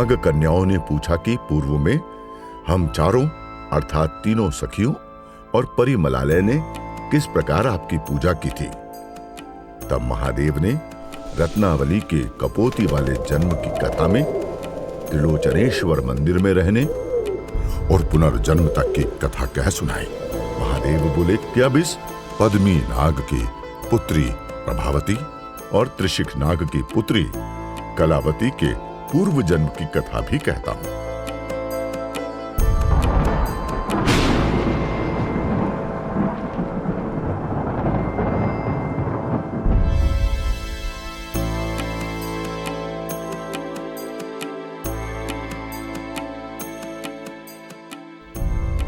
नाग कन्याओं ने पूछा कि पूर्व में हम चारों अर्थात तीनों सखियों और परी मलालय ने किस प्रकार आपकी पूजा की थी। तब महादेव ने रत्नावली के कपोती वाले जन्म की कथा में त्रिलोचनेश्वर मंदिर में रहने और पुनर्जन्म तक की कथा कह सुनाई। महादेव बोले कि अब इस पद्मी नाग की पुत्री प्रभावती और त्रिशिख नाग की पुत्री कलावती के पूर्व जन्म की कथा भी कहता हूं।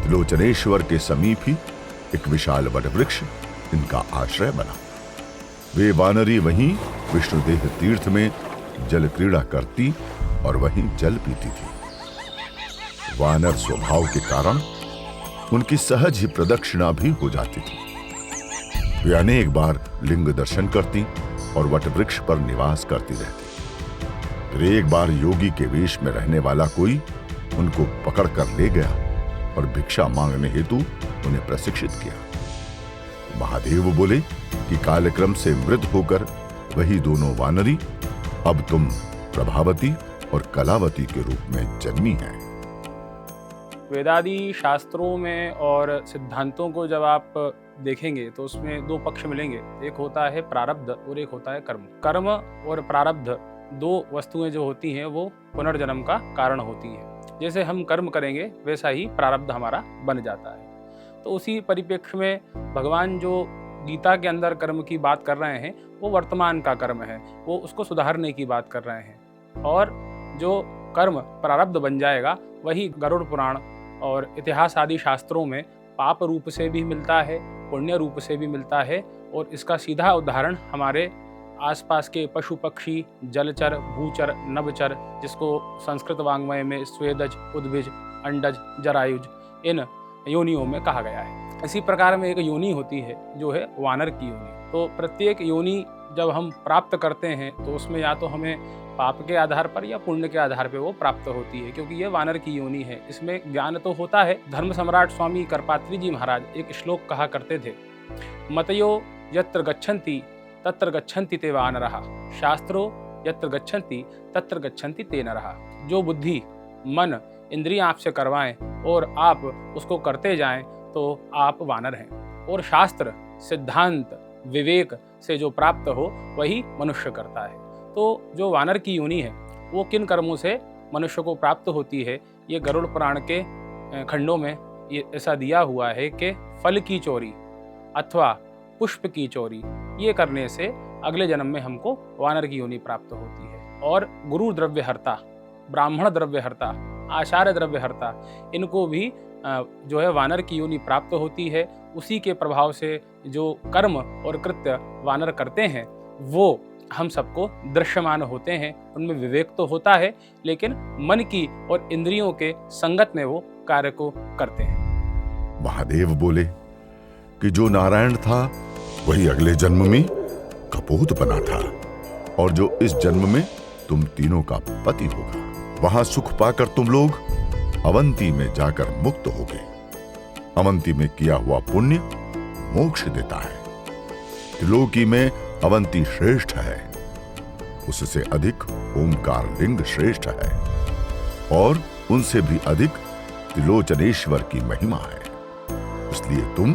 त्रिलोचनेश्वर के समीप ही एक विशाल वटवृक्ष इनका आश्रय बना। वे वानरी वहीं विष्णुदेह तीर्थ में जल क्रीड़ा करती और वहीं जल पीती थी। वानर स्वभाव के कारण उनकी सहज ही प्रदक्षिणा भी हो जाती थी। वे अनेक बार लिंग दर्शन करती और वटवृक्ष पर निवास करती रहती। फिर एक बार योगी के वेश में रहने वाला कोई उनको पकड़कर ले गया और भिक्षा मांगने हेतु उन्हें प्रशिक्षित किया। महादेव बोले कि कालक्रम से मृत होकर वही दोनों वानरी अब तुम प्रभावती और कलावती के रूप में जन्मी हैं। वेदादि शास्त्रों में और सिद्धांतों को जब आप देखेंगे तो उसमें दो पक्ष मिलेंगे। एक होता है प्रारब्ध और एक होता है कर्म। कर्म और प्रारब्ध दो वस्तुएं जो होती हैं वो पुनर्जन्म का कारण होती हैं। जैसे हम कर्म करेंगे वैसा ही प्रारब्ध हमारा बन जाता है। तो उसी परिप्रेक्ष्य में भगवान जो गीता के अंदर कर्म की बात कर रहे हैं वो वर्तमान का कर्म है, वो उसको सुधारने की बात कर रहे हैं। और जो कर्म प्रारब्ध बन जाएगा वही गरुड़ पुराण और इतिहास आदि शास्त्रों में पाप रूप से भी मिलता है, पुण्य रूप से भी मिलता है। और इसका सीधा उदाहरण हमारे आसपास के पशु पक्षी, जलचर, भूचर, नभचर, जिसको संस्कृत वाङ्मय में स्वेदज, उद्भिज, अंडज, जरायुज, इन योनियों में कहा गया है। इसी प्रकार में एक योनि होती है जो है वानर की योनि। तो प्रत्येक योनि जब हम प्राप्त करते हैं तो उसमें या तो हमें पाप के आधार पर या पुण्य के आधार पर वो प्राप्त होती है, क्योंकि ये वानर की योनि है। इसमें ज्ञान तो होता है। धर्म सम्राट स्वामी करपात्री जी महाराज एक श्लोक कहा करते थे, मतयो यत्र गच्छन्ति तत्र गच्छन्ति ते वानरः, शास्त्रो यत्र गच्छन्ति तत्र गच्छन्ति ते नरः। जो बुद्धि, मन, इंद्रियां आपसे करवाएं और आप उसको करते जाएं तो आप वानर हैं। और शास्त्र, सिद्धांत, विवेक से जो प्राप्त हो वही मनुष्य करता है। तो जो वानर की योनि है वो किन कर्मों से मनुष्य को प्राप्त होती है, ये गरुड़ पुराण के खंडों में ये ऐसा दिया हुआ है कि फल की चोरी अथवा पुष्प की चोरी ये करने से अगले जन्म में हमको वानर की योनि प्राप्त होती है। और गुरु द्रव्यहर्ता, ब्राह्मण द्रव्यहर्ता, आचार्य द्रव्यहर्ता, इनको भी जो है वानर की योनि प्राप्त होती है। उसी के प्रभाव से जो कर्म और कृत्य वानर करते हैं वो हम सबको दृश्यमान होते हैं। उनमें विवेक तो होता है लेकिन मन की और इंद्रियों के संगत में वो कार्य को करते हैं। महादेव बोले कि जो नारायण था वही अगले जन्म में कपोत बना था और जो इस जन्म में तुम तीनों का पति होगा। वहां सुख पाकर तुम लोग अवंती में जाकर मुक्त होगे। अवंती में किया हुआ पुण्य मोक्ष देता है। त्रिलोकी में अवंती श्रेष्ठ है, उससे अधिक ओमकार लिंग श्रेष्ठ है और उनसे भी अधिक त्रिलोचनेश्वर की महिमा है। इसलिए तुम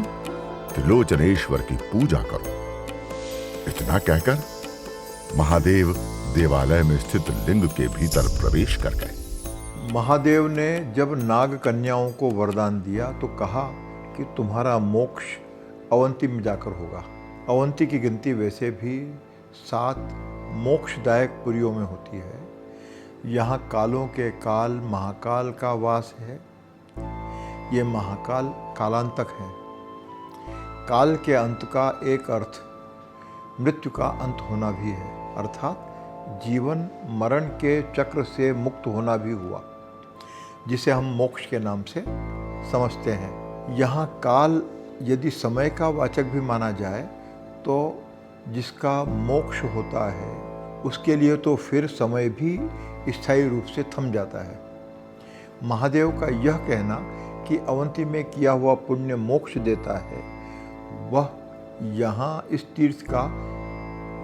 त्रिलोचनेश्वर की पूजा करो। इतना कहकर महादेव देवालय में स्थित लिंग के भीतर प्रवेश कर गए। महादेव ने जब नाग कन्याओं को वरदान दिया तो कहा कि तुम्हारा मोक्ष अवंती में जाकर होगा। अवंती की गिनती वैसे भी 7 मोक्षदायक पुरियों में होती है। यहाँ कालों के काल महाकाल का वास है। ये महाकाल कालांतक है। काल के अंत का एक अर्थ मृत्यु का अंत होना भी है, अर्थात जीवन मरण के चक्र से मुक्त होना भी हुआ, जिसे हम मोक्ष के नाम से समझते हैं। यहाँ काल यदि समय का वाचक भी माना जाए तो जिसका मोक्ष होता है उसके लिए तो फिर समय भी स्थायी रूप से थम जाता है। महादेव का यह कहना कि अवंती में किया हुआ पुण्य मोक्ष देता है, वह यहाँ इस तीर्थ का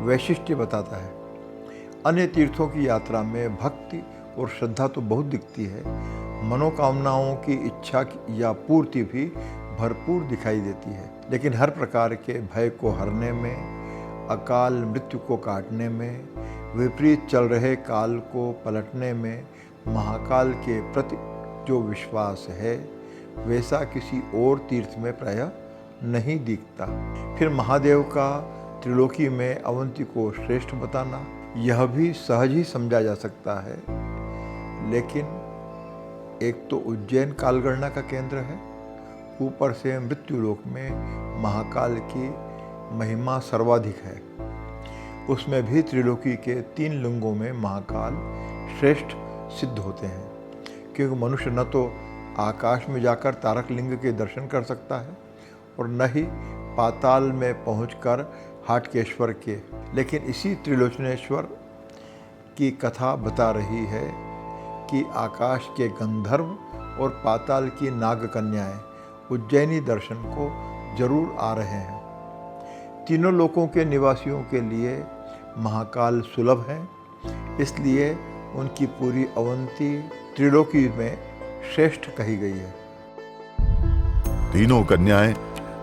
वैशिष्ट्य बताता है। अन्य तीर्थों की यात्रा में भक्ति और श्रद्धा तो बहुत दिखती है, मनोकामनाओं की इच्छा या पूर्ति भी भरपूर दिखाई देती है, लेकिन हर प्रकार के भय को हरने में, अकाल मृत्यु को काटने में, विपरीत चल रहे काल को पलटने में महाकाल के प्रति जो विश्वास है वैसा किसी और तीर्थ में प्रायः नहीं दिखता। फिर महादेव का त्रिलोकी में अवंती को श्रेष्ठ बताना यह भी सहज ही समझा जा सकता है, लेकिन एक तो उज्जैन कालगणना का केंद्र है, ऊपर से मृत्युलोक में महाकाल की महिमा सर्वाधिक है। उसमें भी त्रिलोकी के 3 लिंगों में महाकाल श्रेष्ठ सिद्ध होते हैं, क्योंकि मनुष्य न तो आकाश में जाकर तारक लिंग के दर्शन कर सकता है और न ही पाताल में पहुंचकर हाटकेश्वर के, लेकिन इसी त्रिलोचनेश्वर की कथा बता रही है कि आकाश के गंधर्व और पाताल की नाग कन्याएं उज्जैनी दर्शन को जरूर आ रहे हैं। तीनों लोकों के निवासियों के लिए महाकाल सुलभ हैं, इसलिए उनकी पूरी अवंती त्रिलोकी में श्रेष्ठ कही गई है। तीनों कन्याएं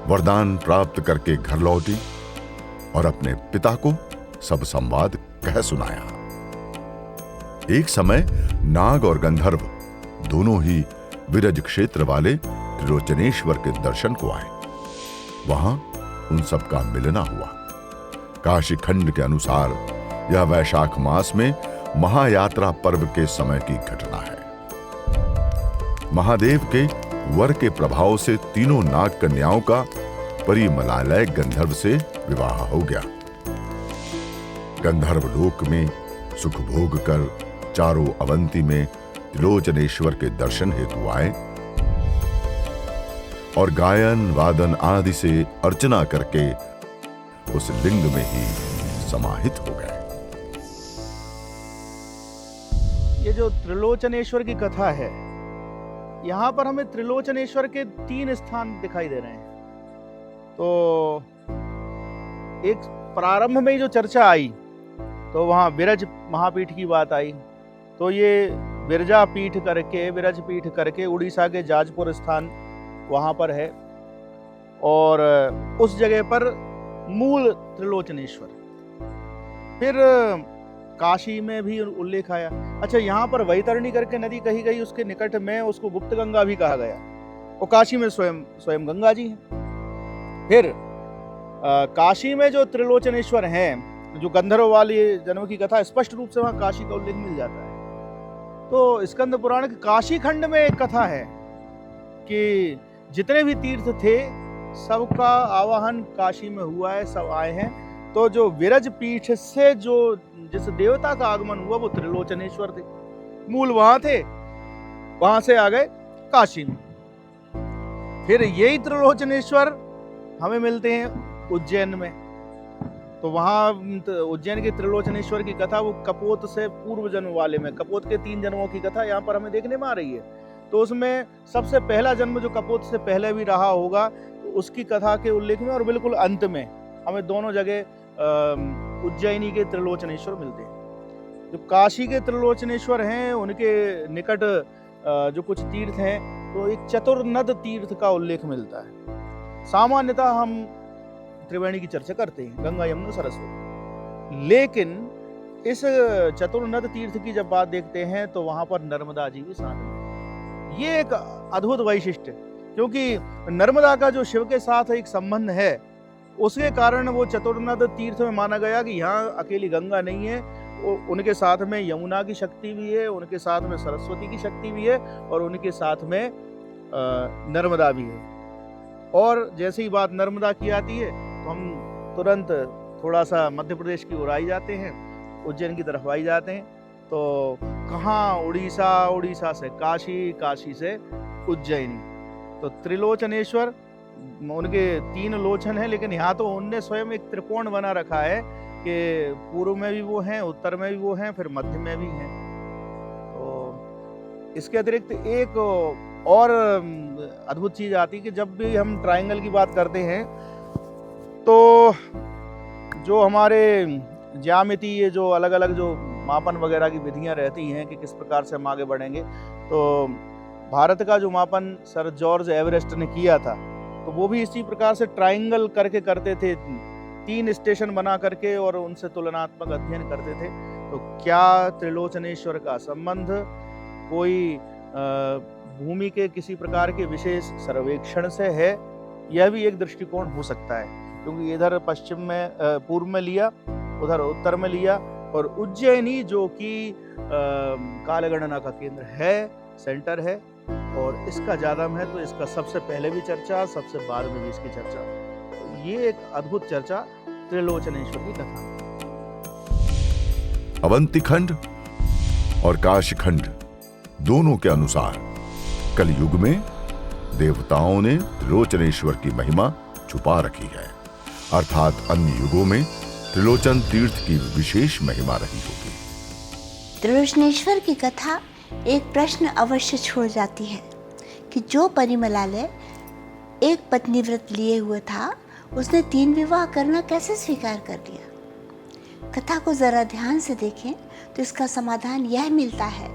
वरदान प्राप्त करके घर लौटी और अपने पिता को सब संवाद कह सुनाया। एक समय नाग और गंधर्व दोनों ही विरज क्षेत्र वाले त्रिलोचनेश्वर के दर्शन को आए। वहां उन सब का मिलना हुआ। काशी खंड के अनुसार यह वैशाख मास में महायात्रा पर्व के समय की घटना है। महादेव के वर के प्रभाव से तीनों नाग कन्याओं का परिमलालय गंधर्व से विवाह हो गया। गंधर्व लोक में सुख भोग कर चारों अवंती में त्रिलोचनेश्वर के दर्शन हेतु आए और गायन वादन आदि से अर्चना करके उस लिंग में ही समाहित हो गए। ये जो त्रिलोचनेश्वर की कथा है, यहाँ पर हमें त्रिलोचनेश्वर के 3 स्थान दिखाई दे रहे हैं। तो एक प्रारंभ में ही जो चर्चा आई तो वहाँ विरज महापीठ की बात आई, तो ये विरजा पीठ करके, विरज पीठ करके उड़ीसा के जाजपुर स्थान वहाँ पर है और उस जगह पर मूल त्रिलोचनेश्वर। फिर काशी में भी उल्लेख आया। अच्छा, यहाँ पर वैतरणी करके नदी कही गई, उसके निकट में उसको गुप्त गंगा भी कहा गया और काशी में स्वयं गंगा जी हैं। फिर काशी में जो त्रिलोचनेश्वर हैं, जो गंधर्व वाली जन्म की कथा, स्पष्ट रूप से वहाँ काशी का उल्लेख मिल जाता है। तो स्कंद पुराण के काशी खंड में एक कथा है कि जितने भी तीर्थ थे सबका आवाहन काशी में हुआ है, सब आए हैं। तो जो विरज पीठ से जो जिस देवता का आगमन हुआ वो त्रिलोचनेश्वर थे, मूल वहां थे, वहां से आ गए काशी में। फिर यही त्रिलोचनेश्वर हमें मिलते हैं उज्जैन में। तो वहाँ उज्जैन के त्रिलोचनेश्वर की कथा वो कपोत से पूर्व जन्म वाले में, कपोत के 3 जन्मों की कथा यहाँ पर हमें देखने में आ रही है। तो उसमें सबसे पहला जन्म जो कपोत से पहले भी रहा होगा, तो उसकी कथा के उल्लेख में और बिल्कुल अंत में हमें दोनों जगह उज्जैनी के त्रिलोचनेश्वर मिलते हैं। जो काशी के त्रिलोचनेश्वर हैं उनके निकट जो कुछ तीर्थ हैं, तो एक चतुर्नद तीर्थ का उल्लेख मिलता है। सामान्यतः हम त्रिवेणी की चर्चा करते हैं, गंगा यमुना सरस्वती, लेकिन इस चतुर्नद तीर्थ की जब बात देखते हैं तो वहां पर नर्मदा जी भी साथ में। ये एक अद्भुत वैशिष्ट्य, क्योंकि नर्मदा का जो शिव के साथ एक संबंध है, उसके कारण वो चतुर्नद तीर्थ में माना गया कि यहाँ अकेली गंगा नहीं है, उनके साथ में यमुना की शक्ति भी है, उनके साथ में सरस्वती की शक्ति भी है और उनके साथ में नर्मदा भी है। और जैसे ही बात नर्मदा की आती है तो हम तुरंत थोड़ा सा मध्य प्रदेश की ओर आई जाते हैं, उज्जैन की तरफ आई जाते हैं। तो कहाँ, उड़ीसा, उड़ीसा से काशी, काशी से उज्जैनी। तो त्रिलोचनेश्वर, उनके 3 लोचन हैं, लेकिन यहाँ तो उनने स्वयं एक त्रिकोण बना रखा है कि पूर्व में भी वो हैं, उत्तर में भी वो हैं, फिर मध्य में भी हैं। इसके अतिरिक्त एक और अद्भुत चीज आती है कि जब भी हम ट्रायंगल की बात करते हैं तो जो हमारे ज्यामितीय जो अलग अलग जो मापन वगैरह की विधियां रहती हैं कि किस प्रकार से हम आगे बढ़ेंगे, तो भारत का जो मापन सर जॉर्ज एवरेस्ट ने किया था तो वो भी इसी प्रकार से ट्रायंगल करके करते थे, 3 स्टेशन बना करके और उनसे तुलनात्मक अध्ययन करते थे। तो क्या त्रिलोचनेश्वर का संबंध कोई भूमि के किसी प्रकार के विशेष सर्वेक्षण से है? यह भी एक दृष्टिकोण हो सकता है, क्योंकि इधर पश्चिम में पूर्व में लिया, उधर उत्तर में लिया, और उज्जैनी जो कि कालगणना का केंद्र है, सेंटर है, और इसका ज्यादा महत्व, इसका सबसे पहले भी चर्चा, सबसे बाद में भी इसकी चर्चा। तो ये एक अद्भुत चर्चा त्रिलोचनेश्वर की कथा। अवंती खंड और काशी खंड दोनों के अनुसार कलयुग में देवताओं ने त्रिलोचनेश्वर की महिमा छुपा रखी है, अर्थात अन्य युगों में त्रिलोचन तीर्थ की विशेष महिमा रही होगी। त्रिलोचनेश्वर की कथा एक प्रश्न अवश्य छोड़ जाती है कि जो परिमलालय एक पत्नी व्रत लिए हुए था, उसने 3 विवाह करना कैसे स्वीकार कर लिया। कथा को जरा ध्यान से देखें तो इसका समाधान यह मिलता है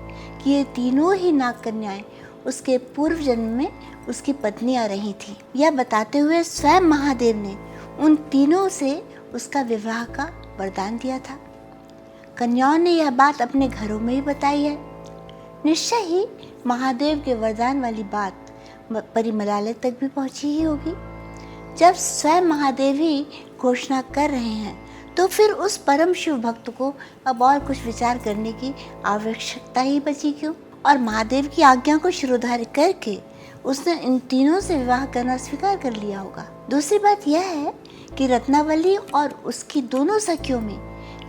कि ये तीनों ही नाग कन्याएं उसके पूर्व जन्म में उसकी पत्नियां रही थीं। यह बताते हुए स्वयं महादेव ने उन तीनों से उसका विवाह का वरदान दिया था। कन्याओं ने यह बात अपने घरों में ही बताई है। निश्चय ही महादेव के वरदान वाली बात परिमलालय तक भी पहुंची ही होगी। जब स्वयं महादेव ही घोषणा कर रहे हैं तो फिर उस परम शिव भक्त को अब और कुछ विचार करने की आवश्यकता ही बची क्यों? और महादेव की आज्ञा को शिरोधार्य करके उसने इन तीनों से विवाह करना स्वीकार कर लिया होगा। दूसरी बात यह है कि रत्नावली और उसकी दोनों सखियों में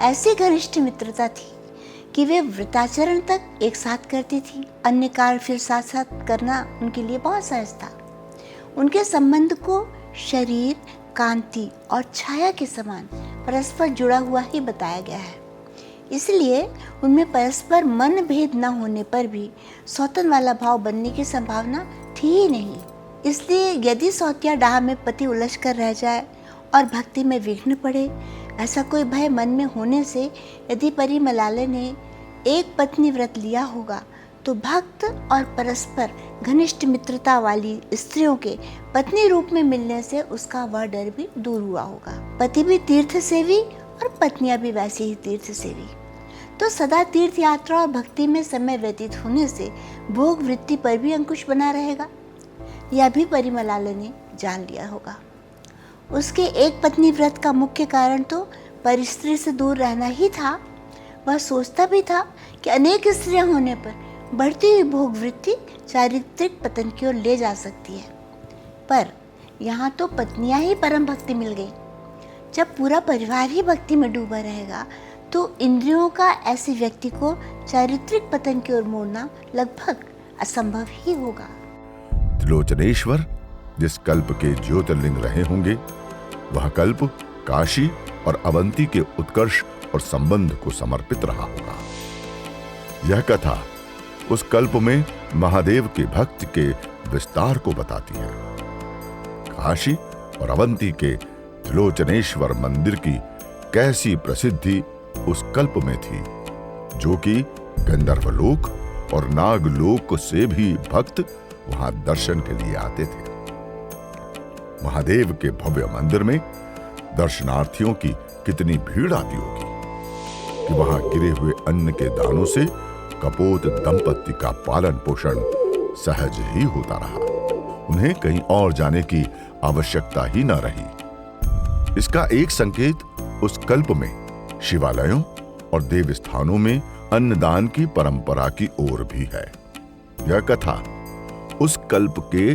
ऐसी घनिष्ठ मित्रता थी कि वे व्रताचरण तक एक साथ करती थी। अन्य कार्य फिर साथ साथ करना उनके लिए बहुत सहज था। उनके संबंध को शरीर, कांति और छाया के समान परस्पर जुड़ा हुआ ही बताया गया है। इसलिए उनमें परस्पर मन भेद न होने पर भी सौतन वाला भाव बनने की संभावना थी ही नहीं। इसलिए यदि सौतिया डाह में पति उलझ कर रह जाए और भक्ति में विघ्न पड़े, ऐसा कोई भय मन में होने से यदि परिमलालय ने एक पत्नी व्रत लिया होगा तो भक्त और परस्पर घनिष्ठ मित्रता वाली स्त्रियों के पत्नी रूप में मिलने से उसका वह डर भी दूर हुआ होगा। पति भी तीर्थ सेवी और पत्नियां भी वैसी ही तीर्थ सेवी। तो सदा तीर्थ यात्रा और भक्ति में समय व्यतीत होने से भोग वृत्ति पर भी अंकुश बना रहेगा। यह भी परिमलालय ने जान लिया होगा। उसके एक पत्नी व्रत का मुख्य कारण तो परिस्त्री से दूर रहना ही था। वह सोचता भी था कि अनेक स्त्रियां होने पर बढ़ती हुई भोग वृत्ति चारित्रिक पतन की ओर ले जा सकती है, पर यहाँ तो पत्नियां ही परम भक्ति मिल गई। जब पूरा परिवार ही भक्ति में डूबा रहेगा तो इंद्रियों का ऐसे व्यक्ति को चारित्रिक पतन की ओर मोड़ना लगभग असंभव ही होगा। त्रिलोचनेश्वर जिस कल्प के ज्योतिर्लिंग रहे होंगे, वह कल्प काशी और अवंती के उत्कर्ष और संबंध को समर्पित रहा होगा। यह कथा उस कल्प में महादेव के भक्त के विस्तार को बताती है। काशी और अवंती के त्रिलोचनेश्वर मंदिर की कैसी प्रसिद्धि उस कल्प में थी, जो कि गंधर्वलोक और नागलोक से भी भक्त वहां दर्शन के लिए आते थे। महादेव के भव्य मंदिर में दर्शनार्थियों की कितनी भीड़ आती होगी कि वहां गिरे हुए अन्न के दानों से कपोत दंपति का पालन पोषण सहज ही होता रहा। उन्हें कहीं और जाने की आवश्यकता ही न रही। इसका एक संकेत उस कल्प में शिवालयों और देव स्थानों में अन्नदान की परंपरा की ओर भी है। यह कथा उस कल्प के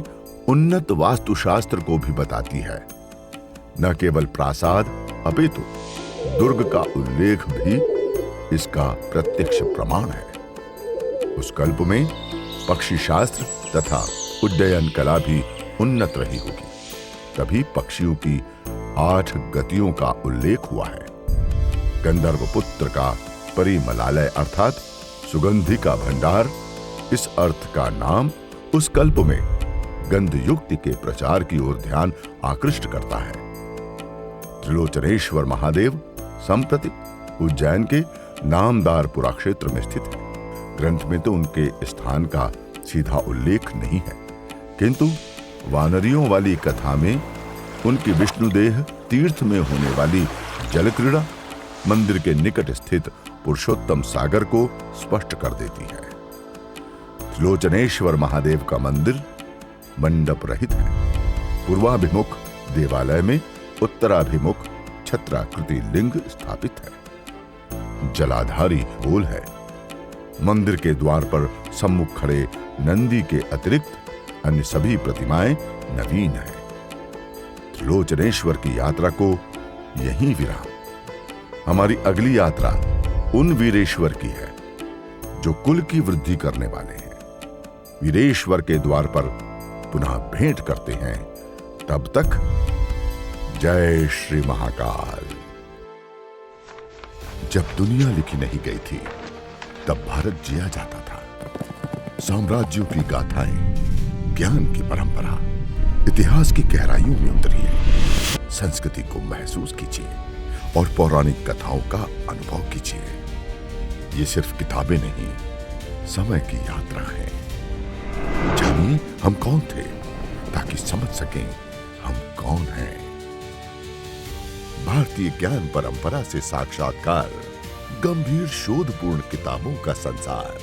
उन्नत वास्तुशास्त्र को भी बताती है। न केवल प्रासाद अपितु दुर्ग का उल्लेख भी इसका प्रत्यक्ष प्रमाण है। उस कल्प में पक्षी शास्त्र तथा उड्डयन कला भी उन्नत रही होगी, तभी पक्षियों की 8 गतियों का उल्लेख हुआ है। गंधर्व पुत्र का परिमलालय अर्थात सुगंधि का भंडार इस अर्थ का नाम उस कल्प में गंध युक्ति के प्रचार की ओर ध्यान आकृष्ट करता है। त्रिलोचनेश्वर महादेव संप्रति उज्जैन के नामदारपुरा क्षेत्र में स्थित है। ग्रंथ में तो उनके स्थान का सीधा उल्लेख नहीं है, किंतु वानरियों वाली कथा में उनकी विष्णुदेह तीर्थ में होने वाली जल क्रीड़ा मंदिर के निकट स्थित पुरुषोत्तम सागर को स्पष्ट कर देती है। त्रिलोचनेश्वर महादेव का मंदिर मंडप रहित है। पूर्वाभिमुख देवालय में उत्तराभिमुख छत्राकृति लिंग स्थापित है। जलाधारी पोल है। मंदिर के द्वार पर सम्मुख खड़े नंदी के अतिरिक्त अन्य सभी प्रतिमाएं नवीन है। त्रिलोचनेश्वर की यात्रा को यहीं विराम। हमारी अगली यात्रा उन वीरेश्वर की है जो कुल की वृद्धि करने वाले हैं। वीरेश्वर के द्वार पर पुनः भेंट करते हैं। तब तक जय श्री महाकाल। जब दुनिया लिखी नहीं गई थी तब भारत जिया जाता था। साम्राज्यों की गाथाएं, ज्ञान की परंपरा इतिहास की गहराइयों में उतरिए। संस्कृति को महसूस कीजिए और पौराणिक कथाओं का अनुभव कीजिए। ये सिर्फ किताबें नहीं, समय की यात्रा है। जानिए हम कौन थे ताकि समझ सकें हम कौन हैं। भारतीय ज्ञान परंपरा से साक्षात्कार, गंभीर शोधपूर्ण किताबों का संसार।